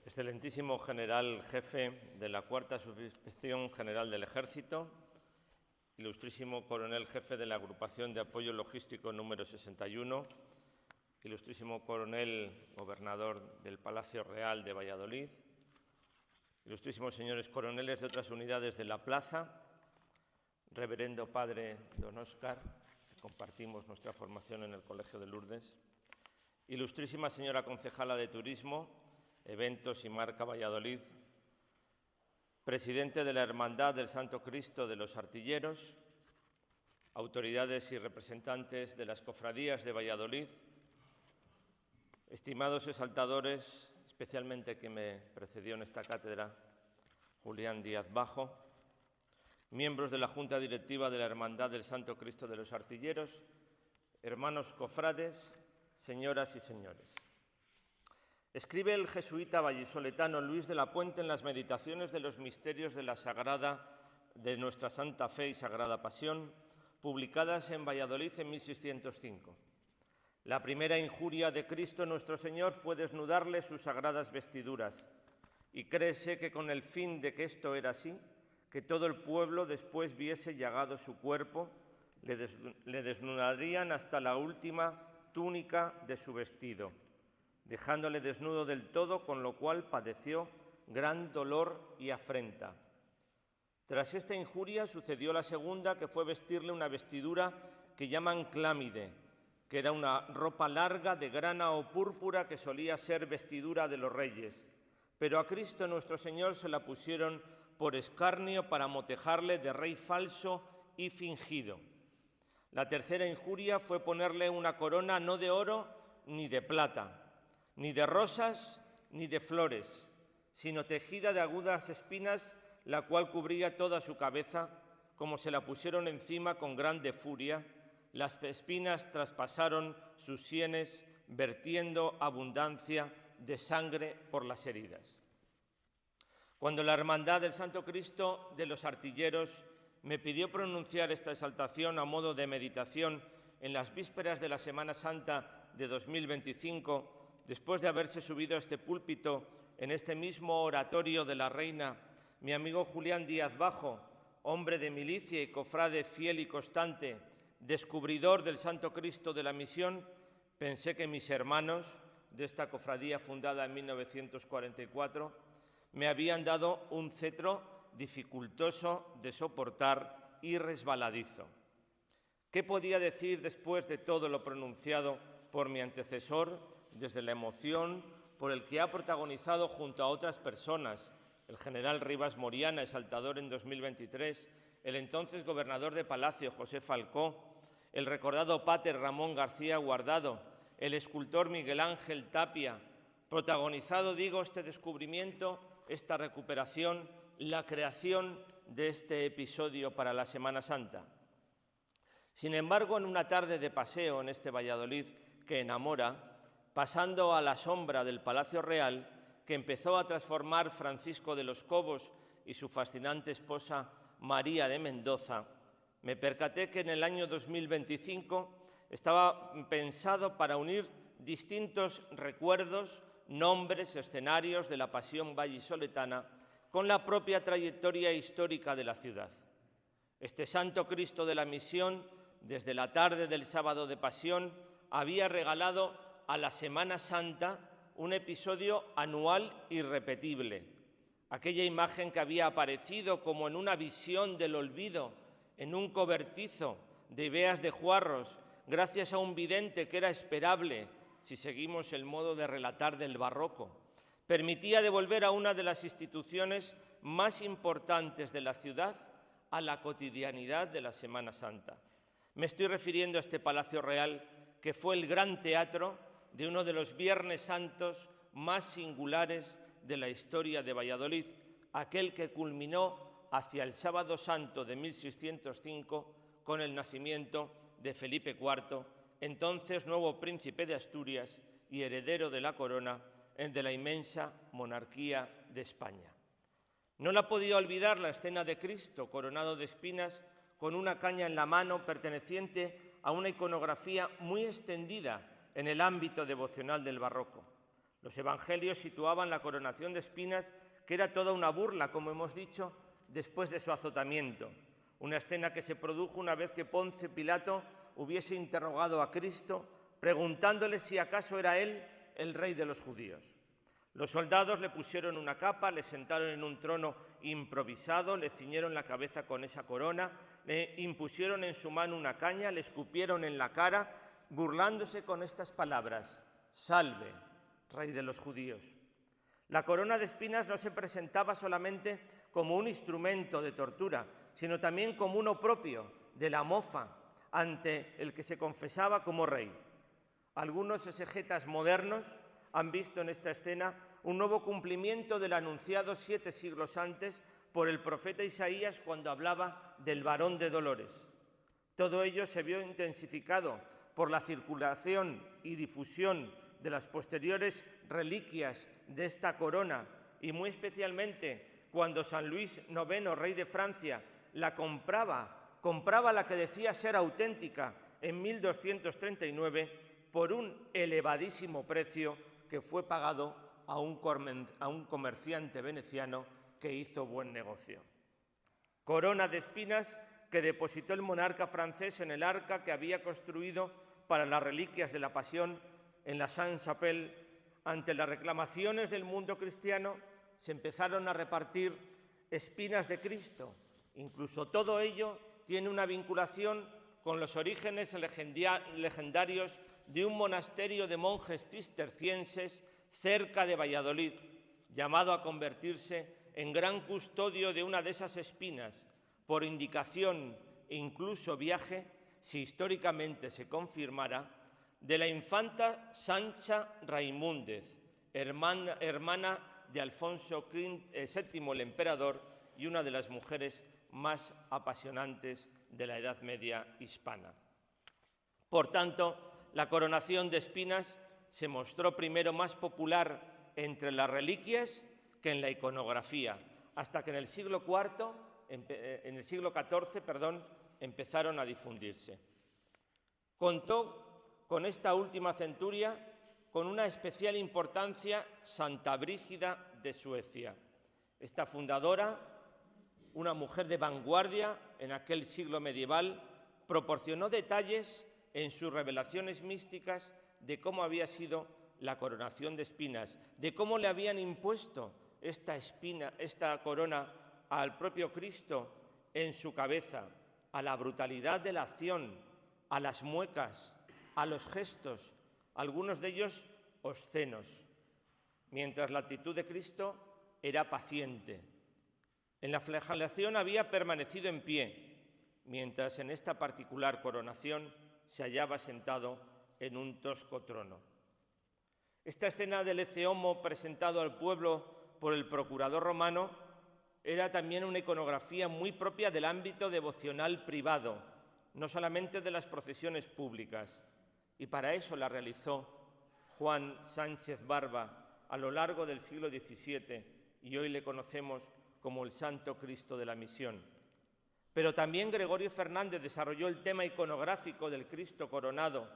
Excelentísimo General Jefe de la Cuarta Subinspección General del Ejército, Ilustrísimo Coronel Jefe de la Agrupación de Apoyo Logístico número 61, Ilustrísimo Coronel Gobernador del Palacio Real de Valladolid, Ilustrísimos señores coroneles de otras unidades de la plaza, Reverendo Padre Don Óscar, que compartimos nuestra formación en el Colegio de Lourdes, Ilustrísima señora Concejala de Turismo, Eventos y Marca Valladolid, Presidente de la Hermandad del Santo Cristo de los Artilleros, autoridades y representantes de las cofradías de Valladolid, estimados exaltadores, especialmente quien me precedió en esta cátedra, Julián Díaz Bajo, miembros de la Junta Directiva de la Hermandad del Santo Cristo de los Artilleros, hermanos cofrades, señoras y señores. Escribe el jesuita vallisoletano Luis de la Puente en las Meditaciones de los Misterios de la Sagrada de nuestra Santa Fe y Sagrada Pasión, publicadas en Valladolid en 1605. La primera injuria de Cristo nuestro Señor fue desnudarle sus sagradas vestiduras, y créese que con el fin de que esto era así, que todo el pueblo después viese llagado su cuerpo, le desnudarían hasta la última túnica de su vestido, dejándole desnudo del todo, con lo cual padeció gran dolor y afrenta. Tras esta injuria sucedió la segunda, que fue vestirle una vestidura que llaman clámide, que era una ropa larga de grana o púrpura que solía ser vestidura de los reyes. Pero a Cristo nuestro Señor se la pusieron por escarnio para motejarle de rey falso y fingido. La tercera injuria fue ponerle una corona no de oro ni de plata, ni de rosas ni de flores, sino tejida de agudas espinas, la cual cubría toda su cabeza. Como se la pusieron encima con grande furia, las espinas traspasaron sus sienes, vertiendo abundancia de sangre por las heridas. Cuando la Hermandad del Santo Cristo de los Artilleros me pidió pronunciar esta exaltación a modo de meditación en las vísperas de la Semana Santa de 2025, después de haberse subido a este púlpito en este mismo oratorio de la Reina, mi amigo Julián Díaz Bajo, hombre de milicia y cofrade fiel y constante, descubridor del Santo Cristo de la Misión, pensé que mis hermanos de esta cofradía fundada en 1944 me habían dado un cetro dificultoso de soportar y resbaladizo. ¿Qué podía decir después de todo lo pronunciado por mi antecesor, desde la emoción por el que ha protagonizado junto a otras personas, el general Rivas Moriana, exaltador en 2023, el entonces gobernador de Palacio, José Falcó, el recordado páter Ramón García Guardado, el escultor Miguel Ángel Tapia, protagonizado, digo, este descubrimiento, esta recuperación, la creación de este episodio para la Semana Santa? Sin embargo, en una tarde de paseo en este Valladolid que enamora, pasando a la sombra del Palacio Real, que empezó a transformar Francisco de los Cobos y su fascinante esposa María de Mendoza, me percaté que en el año 2025 estaba pensado para unir distintos recuerdos, nombres, escenarios de la pasión vallisoletana con la propia trayectoria histórica de la ciudad. Este Santo Cristo de la Misión, desde la tarde del sábado de Pasión, había regalado a la Semana Santa un episodio anual irrepetible. Aquella imagen que había aparecido como en una visión del olvido, en un cobertizo de veas de juarros, gracias a un vidente que era esperable, si seguimos el modo de relatar del barroco, permitía devolver a una de las instituciones más importantes de la ciudad a la cotidianidad de la Semana Santa. Me estoy refiriendo a este Palacio Real, que fue el gran teatro de uno de los Viernes Santos más singulares de la historia de Valladolid, aquel que culminó hacia el Sábado Santo de 1605 con el nacimiento de Felipe IV, entonces nuevo príncipe de Asturias y heredero de la corona de la inmensa monarquía de España. No la podía olvidar la escena de Cristo coronado de espinas con una caña en la mano, perteneciente a una iconografía muy extendida en el ámbito devocional del barroco. Los evangelios situaban la coronación de espinas, que era toda una burla, como hemos dicho, después de su azotamiento. Una escena que se produjo una vez que Poncio Pilato hubiese interrogado a Cristo, preguntándole si acaso era él el rey de los judíos. Los soldados le pusieron una capa, le sentaron en un trono improvisado, le ciñeron la cabeza con esa corona, le impusieron en su mano una caña, le escupieron en la cara, burlándose con estas palabras: «Salve, rey de los judíos». La corona de espinas no se presentaba solamente como un instrumento de tortura, sino también como uno propio de la mofa ante el que se confesaba como rey. Algunos exegetas modernos han visto en esta escena un nuevo cumplimiento del anunciado 7 siglos antes por el profeta Isaías cuando hablaba del varón de dolores. Todo ello se vio intensificado por la circulación y difusión de las posteriores reliquias de esta corona, y muy especialmente cuando San Luis IX, rey de Francia, la compraba la que decía ser auténtica en 1239 por un elevadísimo precio que fue pagado a un comerciante veneciano que hizo buen negocio. Corona de espinas que depositó el monarca francés en el arca que había construido para las reliquias de la Pasión en la Sainte-Chapelle. Ante las reclamaciones del mundo cristiano se empezaron a repartir espinas de Cristo. Incluso todo ello tiene una vinculación con los orígenes legendarios de un monasterio de monjes cistercienses cerca de Valladolid, llamado a convertirse en gran custodio de una de esas espinas, por indicación e incluso viaje, si históricamente se confirmara, de la infanta Sancha Raimúndez, hermana de Alfonso VII, el emperador, y una de las mujeres más apasionantes de la Edad Media hispana. Por tanto, la coronación de espinas se mostró primero más popular entre las reliquias que en la iconografía, hasta que en el siglo XIV, empezaron a difundirse. Contó con esta última centuria con una especial importancia Santa Brígida de Suecia. Esta fundadora, una mujer de vanguardia en aquel siglo medieval, proporcionó detalles en sus revelaciones místicas de cómo había sido la coronación de espinas, de cómo le habían impuesto esta corona al propio Cristo en su cabeza, a la brutalidad de la acción, a las muecas, a los gestos, algunos de ellos obscenos, mientras la actitud de Cristo era paciente. En la flagelación había permanecido en pie, mientras en esta particular coronación se hallaba sentado en un tosco trono. Esta escena del Ecce Homo presentado al pueblo por el procurador romano era también una iconografía muy propia del ámbito devocional privado, no solamente de las procesiones públicas, y para eso la realizó Juan Sánchez Barba a lo largo del siglo XVII, y hoy le conocemos como el Santo Cristo de la Misión. Pero también Gregorio Fernández desarrolló el tema iconográfico del Cristo coronado,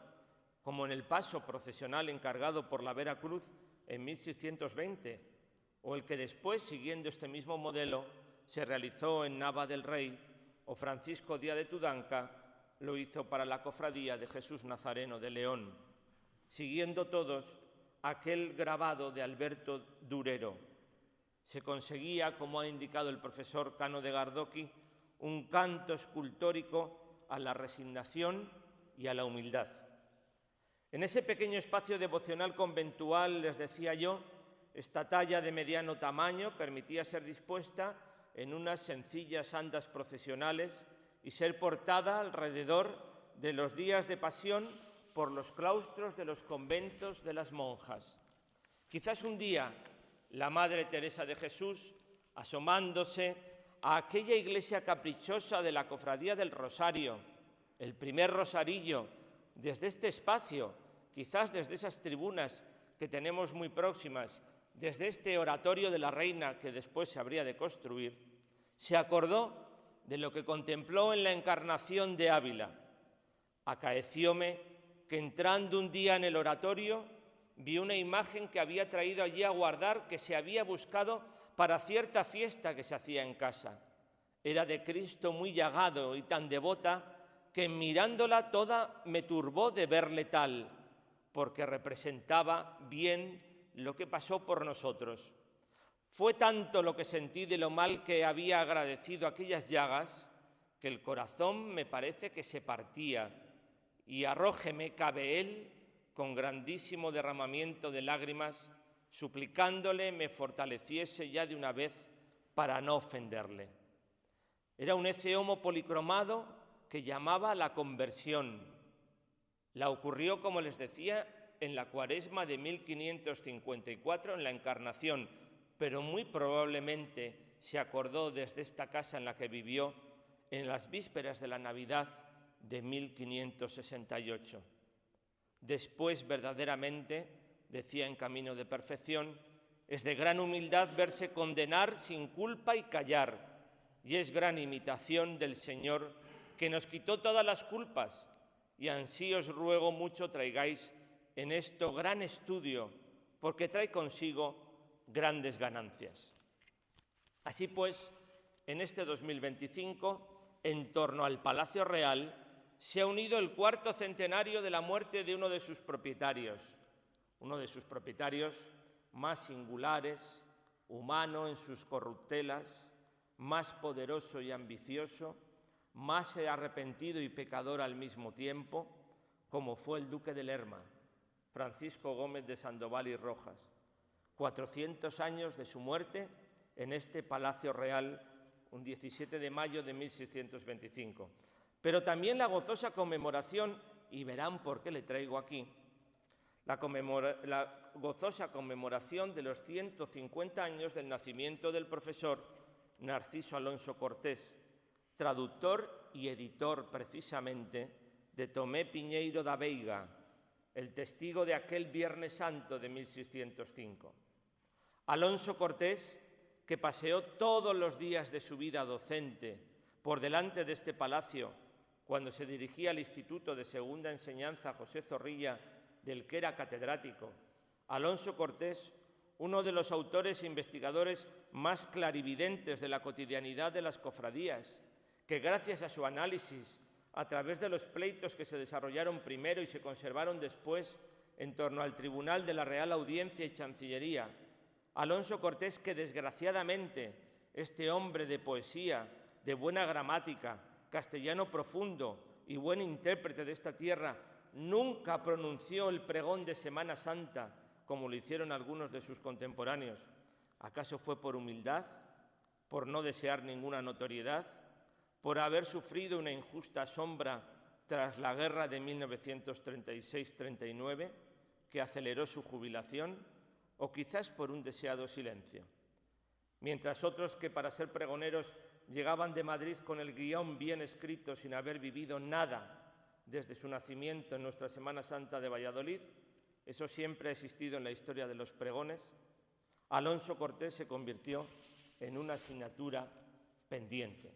como en el paso procesional encargado por la Vera Cruz en 1620, o el que después, siguiendo este mismo modelo, se realizó en Nava del Rey, o Francisco Díaz de Tudanca lo hizo para la Cofradía de Jesús Nazareno de León, siguiendo todos aquel grabado de Alberto Durero. Se conseguía, como ha indicado el profesor Cano de Gardoqui, un canto escultórico a la resignación y a la humildad. En ese pequeño espacio devocional conventual, les decía yo, esta talla de mediano tamaño permitía ser dispuesta en unas sencillas andas procesionales y ser portada alrededor de los días de pasión por los claustros de los conventos de las monjas. Quizás un día la Madre Teresa de Jesús, asomándose a aquella iglesia caprichosa de la Cofradía del Rosario, el primer rosarillo, desde este espacio, quizás desde esas tribunas que tenemos muy próximas, desde este oratorio de la Reina que después se habría de construir, se acordó de lo que contempló en la encarnación de Ávila. Acaecióme que entrando un día en el oratorio vi una imagen que había traído allí a guardar, que se había buscado para cierta fiesta que se hacía en casa. Era de Cristo muy llagado y tan devota que mirándola toda me turbó de verle tal, porque representaba bien lo que pasó por nosotros. Fue tanto lo que sentí de lo mal que había agradecido aquellas llagas, que el corazón me parece que se partía, y arrójeme cabe él con grandísimo derramamiento de lágrimas, suplicándole me fortaleciese ya de una vez para no ofenderle. Era un ece homo policromado que llamaba la conversión. La ocurrió, como les decía, en la Cuaresma de 1554, en la Encarnación, pero muy probablemente se acordó desde esta casa en la que vivió en las vísperas de la Navidad de 1568. Después, verdaderamente, decía en Camino de Perfección, es de gran humildad verse condenar sin culpa y callar, y es gran imitación del Señor que nos quitó todas las culpas, y ansí os ruego mucho traigáis en esto gran estudio, porque trae consigo grandes ganancias. Así pues, en este 2025, en torno al Palacio Real, se ha unido el cuarto centenario de la muerte de uno de sus propietarios más singulares, humano en sus corruptelas, más poderoso y ambicioso, más arrepentido y pecador al mismo tiempo, como fue el duque de Lerma, Francisco Gómez de Sandoval y Rojas. 400 años de su muerte en este Palacio Real, un 17 de mayo de 1625. Pero también la gozosa conmemoración, y verán por qué le traigo aquí, la gozosa conmemoración de los 150 años del nacimiento del profesor Narciso Alonso Cortés, traductor y editor precisamente de Tomé Piñeiro da Veiga, el testigo de aquel Viernes Santo de 1605. Alonso Cortés, que paseó todos los días de su vida docente por delante de este palacio cuando se dirigía al Instituto de Segunda Enseñanza José Zorrilla, del que era catedrático. Alonso Cortés, uno de los autores e investigadores más clarividentes de la cotidianidad de las cofradías, que gracias a su análisis, a través de los pleitos que se desarrollaron primero y se conservaron después en torno al Tribunal de la Real Audiencia y Chancillería, Alonso Cortés, que desgraciadamente este hombre de poesía, de buena gramática, castellano profundo y buen intérprete de esta tierra, nunca pronunció el pregón de Semana Santa como lo hicieron algunos de sus contemporáneos. ¿Acaso fue por humildad, por no desear ninguna notoriedad, por haber sufrido una injusta sombra tras la guerra de 1936-39 que aceleró su jubilación, o quizás por un deseado silencio? Mientras otros que para ser pregoneros llegaban de Madrid con el guión bien escrito sin haber vivido nada desde su nacimiento en nuestra Semana Santa de Valladolid, eso siempre ha existido en la historia de los pregones, Alonso Cortés se convirtió en una asignatura pendiente.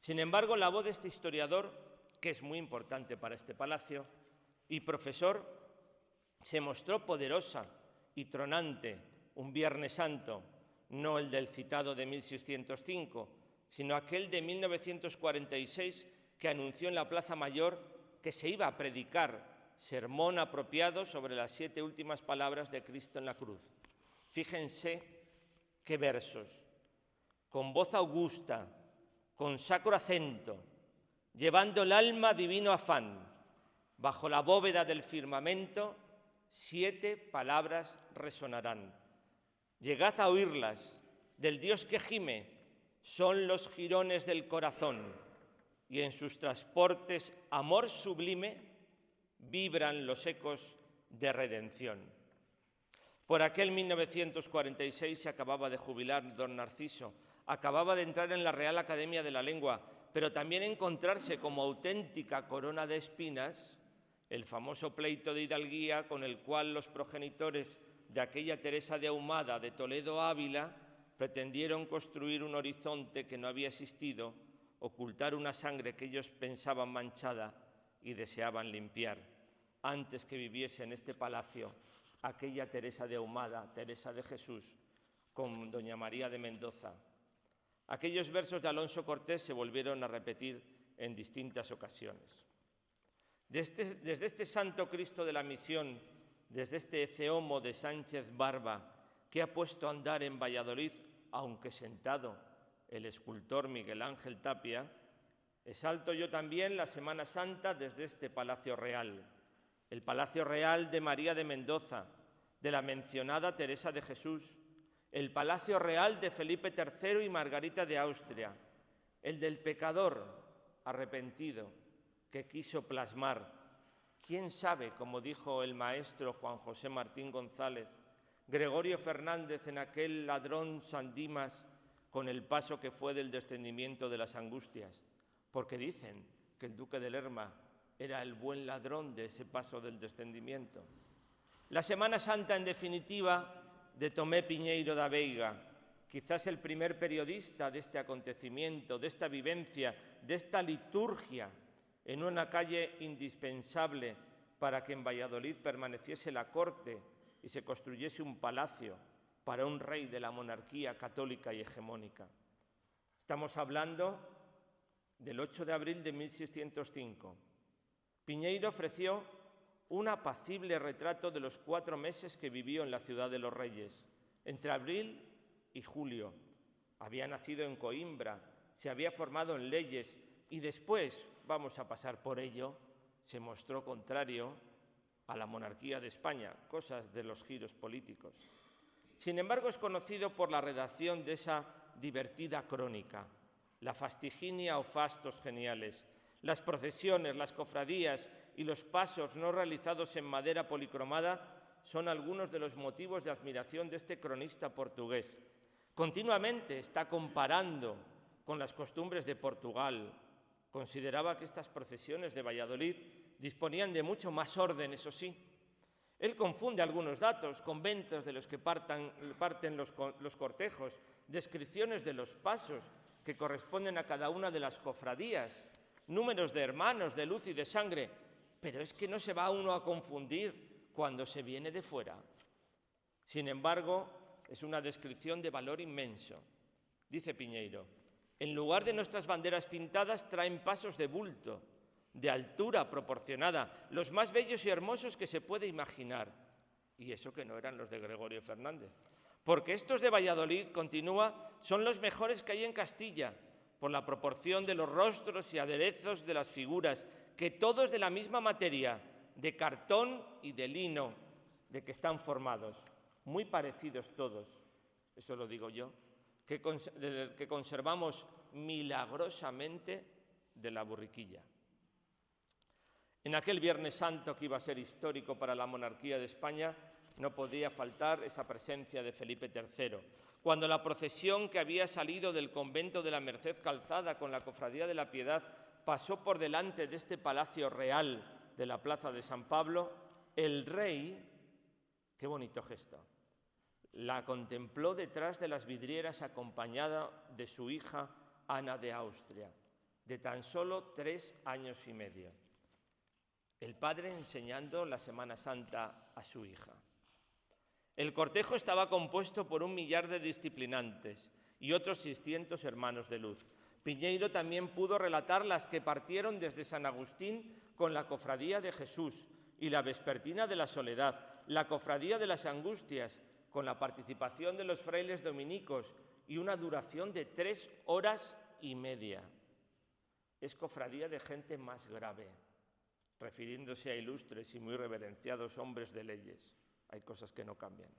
Sin embargo, la voz de este historiador, que es muy importante para este palacio, y profesor, se mostró poderosa y tronante un Viernes Santo, no el del citado de 1605, sino aquel de 1946 que anunció en la Plaza Mayor que se iba a predicar sermón apropiado sobre las 7 últimas palabras de Cristo en la cruz. Fíjense qué versos, con voz augusta, con sacro acento, llevando el alma divino afán, bajo la bóveda del firmamento, 7 palabras resonarán. Llegad a oírlas, del Dios que gime, son los jirones del corazón, y en sus transportes amor sublime vibran los ecos de redención. Por aquel 1946 se acababa de jubilar don Narciso, acababa de entrar en la Real Academia de la Lengua, pero también encontrarse como auténtica corona de espinas el famoso pleito de hidalguía con el cual los progenitores de aquella Teresa de Ahumada de Toledo a Ávila pretendieron construir un horizonte que no había existido, ocultar una sangre que ellos pensaban manchada y deseaban limpiar, antes que viviese en este palacio aquella Teresa de Ahumada, Teresa de Jesús, con doña María de Mendoza. Aquellos versos de Alonso Cortés se volvieron a repetir en distintas ocasiones. Desde este Santo Cristo de la Misión, desde este Ecce Homo de Sánchez Barba, que ha puesto a andar en Valladolid, aunque sentado, el escultor Miguel Ángel Tapia, exalto yo también la Semana Santa desde este Palacio Real, el Palacio Real de María de Mendoza, de la mencionada Teresa de Jesús, el Palacio Real de Felipe III y Margarita de Austria, el del pecador arrepentido que quiso plasmar, quién sabe, como dijo el maestro Juan José Martín González, Gregorio Fernández en aquel ladrón San Dimas, con el paso que fue del descendimiento de las angustias, porque dicen que el duque de Lerma era el buen ladrón de ese paso del descendimiento. La Semana Santa, en definitiva, de Tomé Piñeiro da Veiga, quizás el primer periodista de este acontecimiento, de esta vivencia, de esta liturgia, en una calle indispensable para que en Valladolid permaneciese la corte y se construyese un palacio para un rey de la monarquía católica y hegemónica. Estamos hablando del 8 de abril de 1605. Piñeiro ofreció un apacible retrato de los 4 meses que vivió en la ciudad de los Reyes, entre abril y julio. Había nacido en Coimbra, se había formado en leyes y después, vamos a pasar por ello, se mostró contrario a la monarquía de España, cosas de los giros políticos. Sin embargo, es conocido por la redacción de esa divertida crónica, la Fastiginia o Fastos Geniales, las procesiones, las cofradías y los pasos no realizados en madera policromada son algunos de los motivos de admiración de este cronista portugués. Continuamente está comparando con las costumbres de Portugal. Consideraba que estas procesiones de Valladolid disponían de mucho más orden, eso sí. Él confunde algunos datos, conventos de los que parten los cortejos, descripciones de los pasos que corresponden a cada una de las cofradías, números de hermanos, de luz y de sangre, pero es que no se va uno a confundir cuando se viene de fuera. Sin embargo, es una descripción de valor inmenso. Dice Piñeiro, en lugar de nuestras banderas pintadas traen pasos de bulto, de altura proporcionada, los más bellos y hermosos que se puede imaginar. Y eso que no eran los de Gregorio Fernández. Porque estos de Valladolid, continúa, son los mejores que hay en Castilla, por la proporción de los rostros y aderezos de las figuras, que todos de la misma materia, de cartón y de lino, de que están formados, muy parecidos todos, eso lo digo yo, que conservamos milagrosamente de la borriquilla. En aquel Viernes Santo que iba a ser histórico para la monarquía de España, no podía faltar esa presencia de Felipe III. Cuando la procesión que había salido del convento de la Merced Calzada con la Cofradía de la Piedad pasó por delante de este Palacio Real de la Plaza de San Pablo, el rey, qué bonito gesto, la contempló detrás de las vidrieras acompañada de su hija Ana de Austria, de tan solo 3 años y medio. El padre enseñando la Semana Santa a su hija. El cortejo estaba compuesto por 1 millar de disciplinantes y otros 600 hermanos de luz. Piñeiro también pudo relatar las que partieron desde San Agustín con la Cofradía de Jesús y la Vespertina de la Soledad, la Cofradía de las Angustias, con la participación de los frailes dominicos y una duración de 3 horas y media. Es cofradía de gente más grave, refiriéndose a ilustres y muy reverenciados hombres de leyes. Hay cosas que no cambian.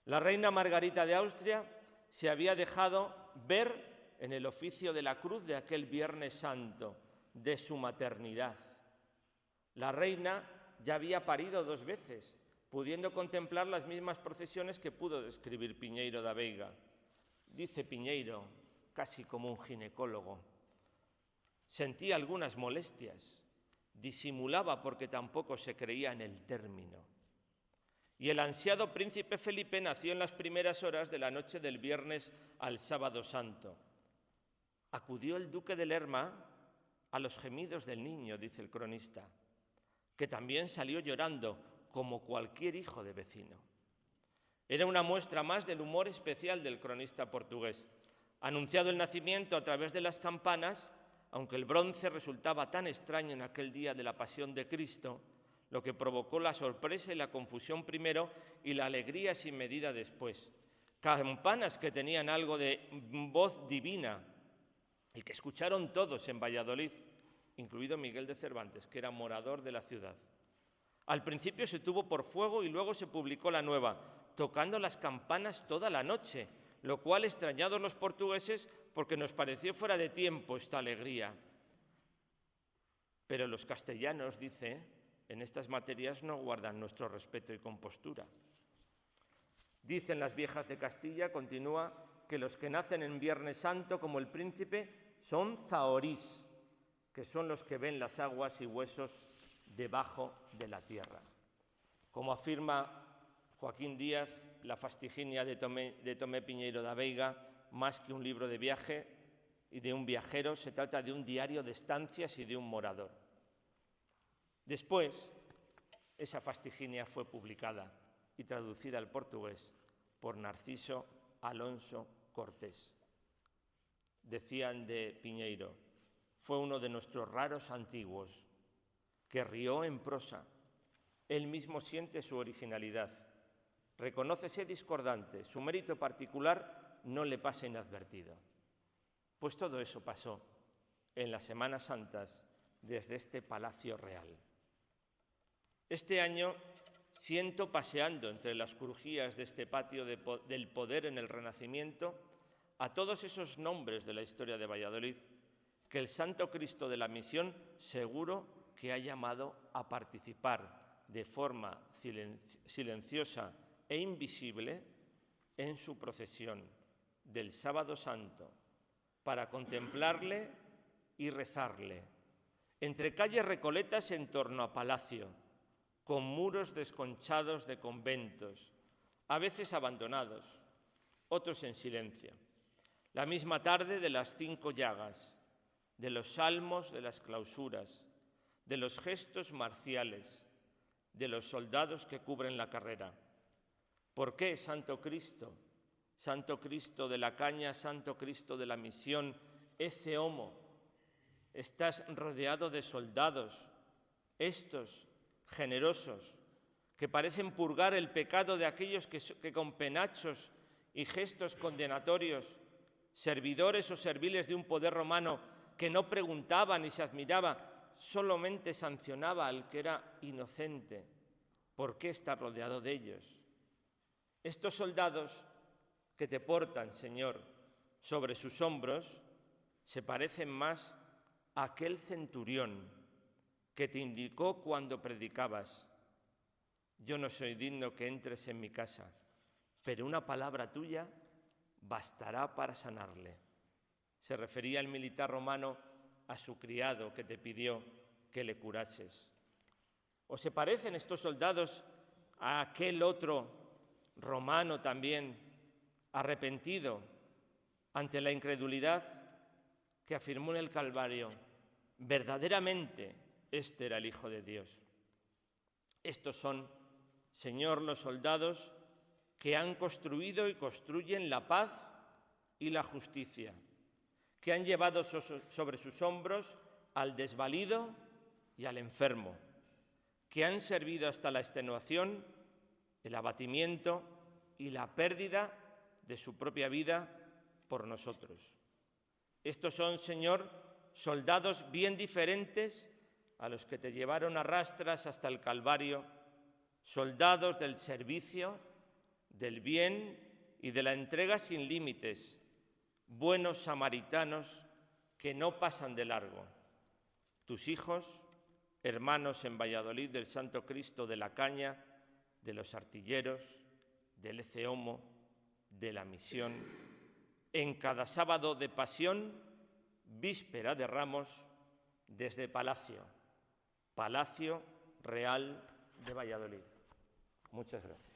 La reina Margarita de Austria se había dejado ver en el oficio de la cruz de aquel Viernes Santo, de su maternidad. La reina ya había parido 2 veces, pudiendo contemplar las mismas procesiones que pudo describir Piñeiro da Veiga. Dice Piñeiro, casi como un ginecólogo, sentía algunas molestias, disimulaba porque tampoco se creía en el término. Y el ansiado príncipe Felipe nació en las primeras horas de la noche del viernes al sábado santo. Acudió el duque de Lerma a los gemidos del niño, dice el cronista, que también salió llorando, como cualquier hijo de vecino. Era una muestra más del humor especial del cronista portugués, anunciado el nacimiento a través de las campanas, aunque el bronce resultaba tan extraño en aquel día de la pasión de Cristo, lo que provocó la sorpresa y la confusión primero y la alegría sin medida después. Campanas que tenían algo de voz divina y que escucharon todos en Valladolid, incluido Miguel de Cervantes, que era morador de la ciudad. Al principio se tuvo por fuego y luego se publicó la nueva, tocando las campanas toda la noche, lo cual extrañados los portugueses porque nos pareció fuera de tiempo esta alegría. Pero los castellanos, dice, en estas materias no guardan nuestro respeto y compostura. Dicen las viejas de Castilla, continúa, que los que nacen en Viernes Santo como el príncipe son zaorís, que son los que ven las aguas y huesos debajo de la tierra. Como afirma Joaquín Díaz, la Fastiginia de Tomé Piñeiro da Veiga, más que un libro de viaje y de un viajero, se trata de un diario de estancias y de un morador. Después, esa Fastiginia fue publicada y traducida al portugués por Narciso Alonso Cortés. Decían de Piñeiro, fue uno de nuestros raros antiguos, que rió en prosa. Él mismo siente su originalidad. Reconócese discordante, su mérito particular no le pasa inadvertido. Pues todo eso pasó en las Semanas Santas desde este Palacio Real. Este año siento, paseando entre las crujías de este patio del poder en el Renacimiento, a todos esos nombres de la historia de Valladolid que el Santo Cristo de la Misión seguro que ha llamado a participar de forma silenciosa e invisible en su procesión del Sábado Santo para contemplarle y rezarle, entre calles recoletas en torno a Palacio, con muros desconchados de conventos, a veces abandonados, otros en silencio. La misma tarde de las 5 llagas, de los salmos de las clausuras, de los gestos marciales, de los soldados que cubren la carrera. ¿Por qué, Santo Cristo de la Caña, Santo Cristo de la Misión, ece homo, estás rodeado de soldados, estos generosos, que parecen purgar el pecado de aquellos que con penachos y gestos condenatorios, servidores o serviles de un poder romano que no preguntaba ni se admiraba, solamente sancionaba al que era inocente? ¿Por qué está rodeado de ellos? Estos soldados que te portan, Señor, sobre sus hombros, se parecen más a aquel centurión que te indicó cuando predicabas: yo no soy digno que entres en mi casa, pero una palabra tuya bastará para sanarle. Se refería el militar romano a su criado que te pidió que le curases. ¿O se parecen estos soldados a aquel otro romano también arrepentido ante la incredulidad que afirmó en el Calvario: verdaderamente este era el Hijo de Dios? Estos son, Señor, los soldados que han construido y construyen la paz y la justicia, que han llevado sobre sus hombros al desvalido y al enfermo, que han servido hasta la extenuación, el abatimiento y la pérdida de su propia vida por nosotros. Estos son, Señor, soldados bien diferentes a los que te llevaron a rastras hasta el Calvario, soldados del servicio, del bien y de la entrega sin límites, buenos samaritanos que no pasan de largo. Tus hijos, hermanos en Valladolid del Santo Cristo de la Caña, de los Artilleros, del ece homo, de la Misión, en cada sábado de Pasión, víspera de Ramos, desde Palacio Real de Valladolid. Muchas gracias.